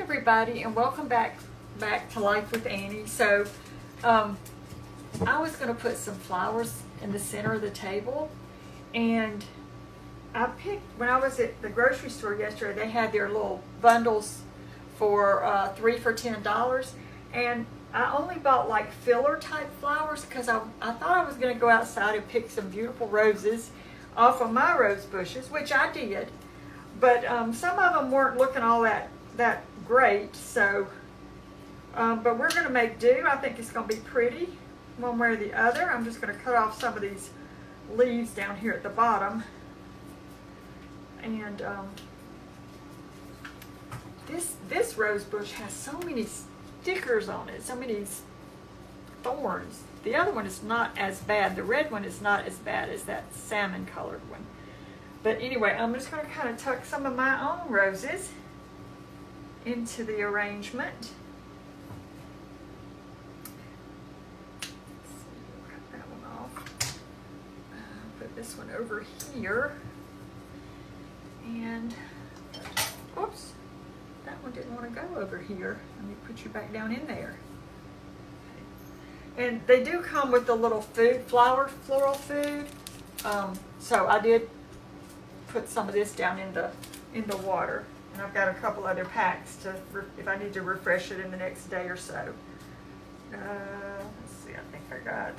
everybody, and welcome back to Life with Annie. So I was going to put some flowers in the center of the table, and I picked, when I was at the grocery store yesterday, they had their little bundles for 3 for $10, and I only bought like filler type flowers because I thought I was going to go outside and pick some beautiful roses off of my rose bushes, which I did, but some of them weren't looking all that great. So but we're going to make do. I think it's going to be pretty one way or the other. I'm just going to cut off some of these leaves down here at the bottom, and this rose bush has so many stickers on it, so many thorns. The other one is not as bad. The red one is not as bad as that salmon colored one. But anyway, I'm just going to kind of tuck some of my own roses into the arrangement. Cut that one off. Put this one over here. And, oops, that one didn't want to go over here. Let me put you back down in there. And they do come with the little floral food. So I did put some of this down in the water, and I've got a couple other packs if I need to refresh it in the next day or so. Let's see, I think I got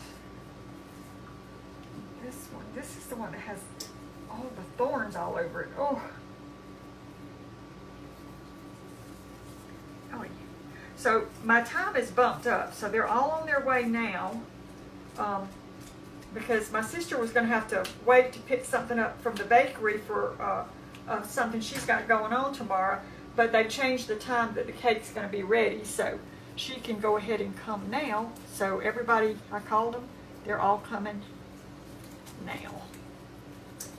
this one. This is the one that has all the thorns all over it. Oh, yeah. So my time is bumped up, so they're all on their way now, because my sister was going to have to wait to pick something up from the bakery for something she's got going on tomorrow, but they changed the time that the cake's going to be ready, so she can go ahead and come now. So everybody, I called them, they're all coming now.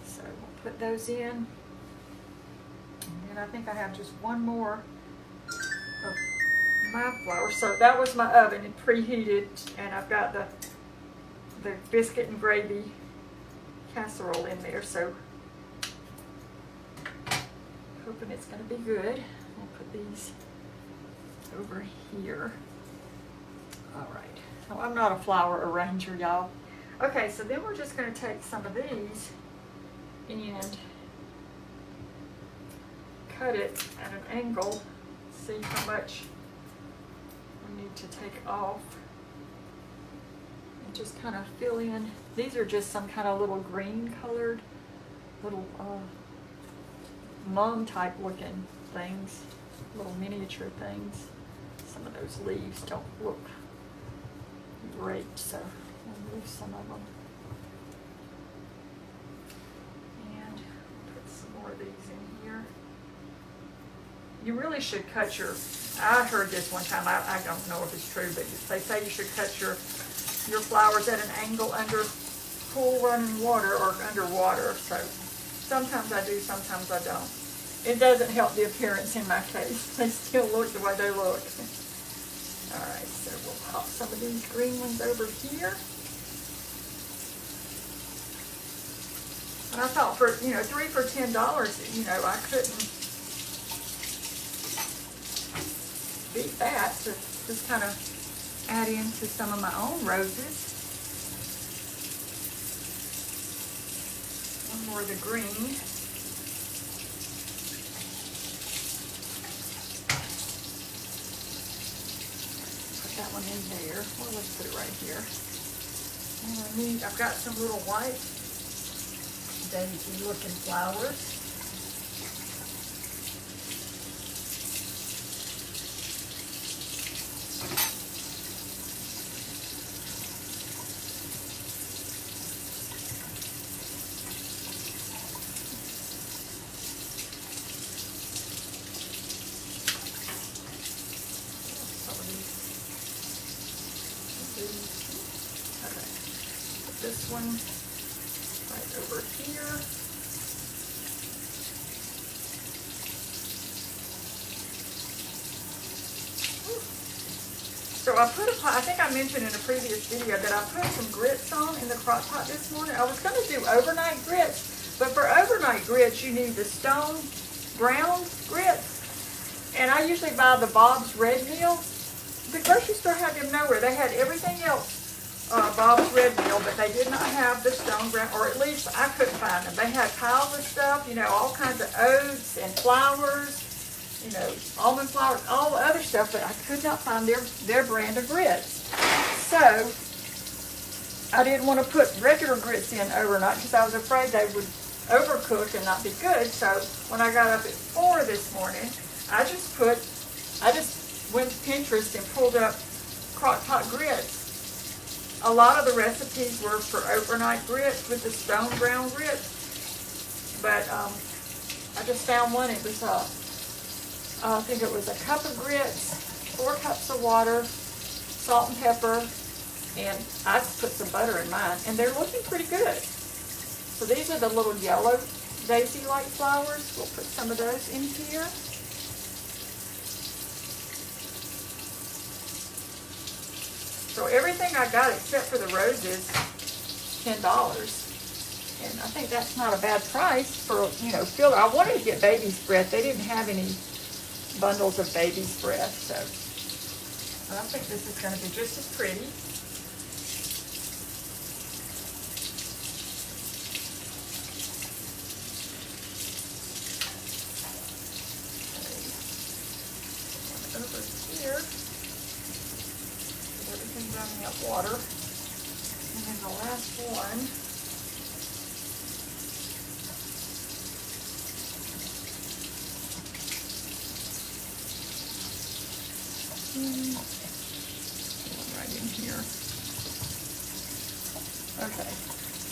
So we'll put those in, and then I think I have just one more of my flowers. So that was my oven and preheated, and I've got the biscuit and gravy casserole in there, so hoping it's going to be good. I'll put these over here. All right. So I'm not a flower arranger, y'all. Okay, so then we're just going to take some of these and cut it at an angle. See how much we need to take off. And just kind of fill in. These are just some kind of little green colored, little mum type looking things, little miniature things. Some of those leaves don't look great, so I'll move some of them. And put some more of these in here. You really should cut your, I heard this one time, I don't know if it's true, but they say you should cut your flowers at an angle under cool running water or underwater. So sometimes I do, sometimes I don't. It doesn't help the appearance in my case. They still look the way they look. All right, so we'll pop some of these green ones over here. And I thought for, 3 for $10, I couldn't beat that to just kind of add into some of my own roses. One more of the green. Put that one in there. Well, let's put it right here. And I've got some little white daisy looking flowers. This one right over here. So I think I mentioned in a previous video that I put some grits on in the crock pot this morning. I was going to do overnight grits, but for overnight grits you need the stone ground grits. And I I usually buy the Bob's Red Mill. The grocery store had them nowhere. They had everything else, Bob's Red Mill, but they did not have the stone ground, or at least I couldn't find them. They had piles of stuff, you know, all kinds of oats and flours, you know, almond flour, all the other stuff, but I could not find their brand of grits. So I didn't want to put regular grits in overnight because I was afraid they would overcook and not be good. So when I got up at 4 this morning, I just went to Pinterest and pulled up crock-pot grits. A lot of the recipes were for overnight grits with the stone ground grits, but I just found one. It was I think it was a cup of grits, 4 cups of water, salt and pepper, and I just put some butter in mine, and they're looking pretty good. So these are the little yellow daisy-like flowers. We'll put some of those in here. So everything I got except for the roses, $10. And I think that's not a bad price for, you know, filler. I wanted to get baby's breath. They didn't have any bundles of baby's breath, so I think this is going to be just as pretty. Over here, everything's running up water, and then the last one. Right in here. Okay,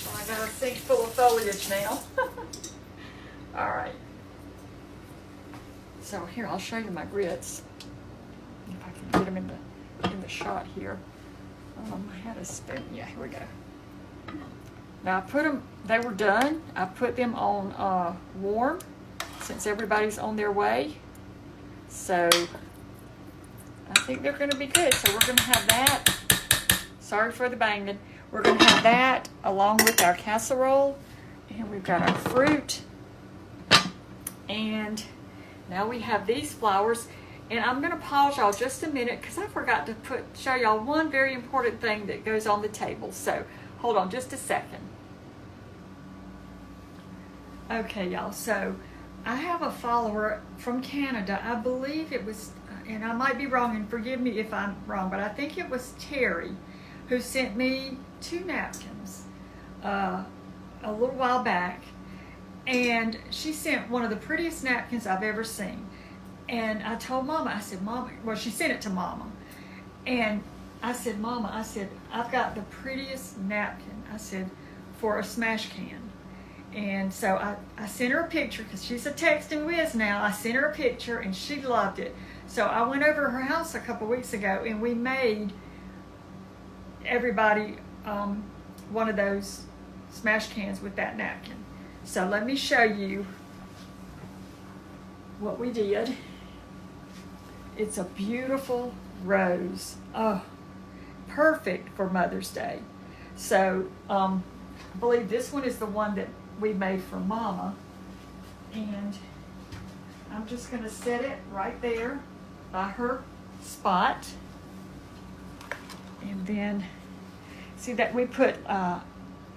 well, I got a sink full of foliage now. All right. So here, I'll show you my grits. If I can get them in the shot here. I had a spoon. Yeah, here we go. Now I put them. They were done. I put them on warm, since everybody's on their way. So I think they're going to be good. So we're going to have that. Sorry for the banging. We're going to have that along with our casserole. And we've got our fruit. And now we have these flowers. And I'm going to pause y'all just a minute because I forgot to show y'all one very important thing that goes on the table. So hold on just a second. Okay, y'all. So I have a follower from Canada. I believe it was, and I might be wrong, and forgive me if I'm wrong, but I think it was Terry who sent me 2 napkins a little while back. And she sent one of the prettiest napkins I've ever seen. And I told Mama, I said, Mama, well, she sent it to Mama. And I said, Mama, I said, I've got the prettiest napkin, I said, for a smash can. And so I sent her a picture because she's a texting whiz now. I sent her a picture and she loved it. So I went over to her house a couple weeks ago and we made everybody one of those smash cans with that napkin. So let me show you what we did. It's a beautiful rose. Oh, perfect for Mother's Day. So I believe this one is the one that we made for Mama. And I'm just going to set it right there by her spot. And then see that we put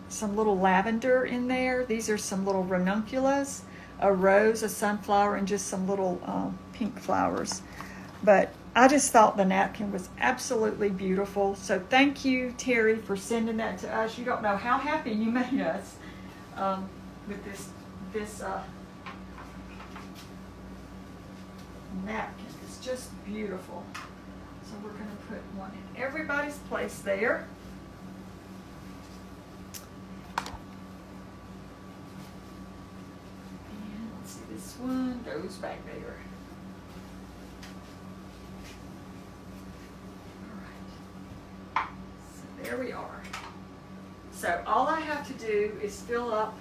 some little lavender in there. These are some little ranunculus, a rose, a sunflower, and just some little pink flowers. But I just thought the napkin was absolutely beautiful. So thank you, Terry, for sending that to us. You don't know how happy you made us with this napkin. It's just beautiful. So we're going to put one in everybody's place there. And let's see, this one goes back there. There we are. So all I have to do is fill up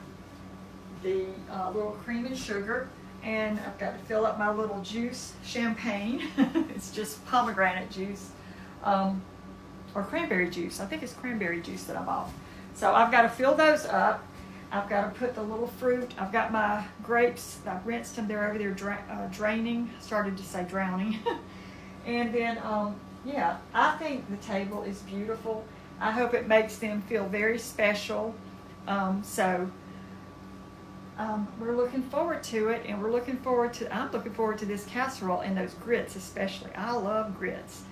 the little cream and sugar, and I've got to fill up my little juice, champagne. It's just pomegranate juice, or cranberry juice. I think it's cranberry juice that I bought. So I've got to fill those up. I've got to put the little fruit. I've got my grapes. I've rinsed them. They're over there draining. Started to say drowning. And then, yeah, I think the table is beautiful. I hope it makes them feel very special. We're looking forward to it, and I'm looking forward to this casserole and those grits especially. I love grits.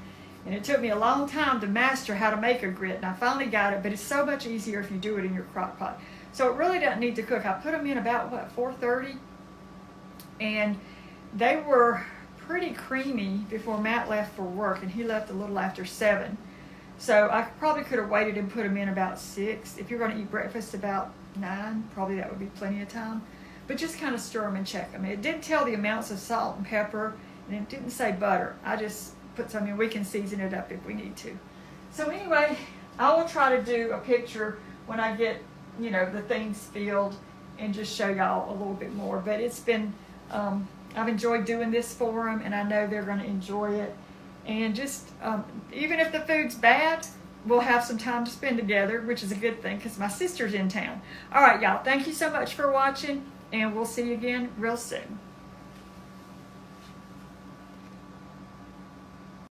And it took me a long time to master how to make a grit, and I finally got it, but it's so much easier if you do it in your crock pot. So it really doesn't need to cook. I put them in about, 4:30, and they were pretty creamy before Matt left for work, and he left a little after 7. So I probably could have waited and put them in about 6. If you're going to eat breakfast about 9, probably that would be plenty of time. But just kind of stir them and check them. It didn't tell the amounts of salt and pepper, and it didn't say butter. I just put some in. We can season it up if we need to. So anyway, I will try to do a picture when I get, the things filled and just show y'all a little bit more. But it's been, I've enjoyed doing this for them, and I know they're going to enjoy it. And just, even if the food's bad, we'll have some time to spend together, which is a good thing because my sister's in town. All right, y'all, thank you so much for watching, and we'll see you again real soon.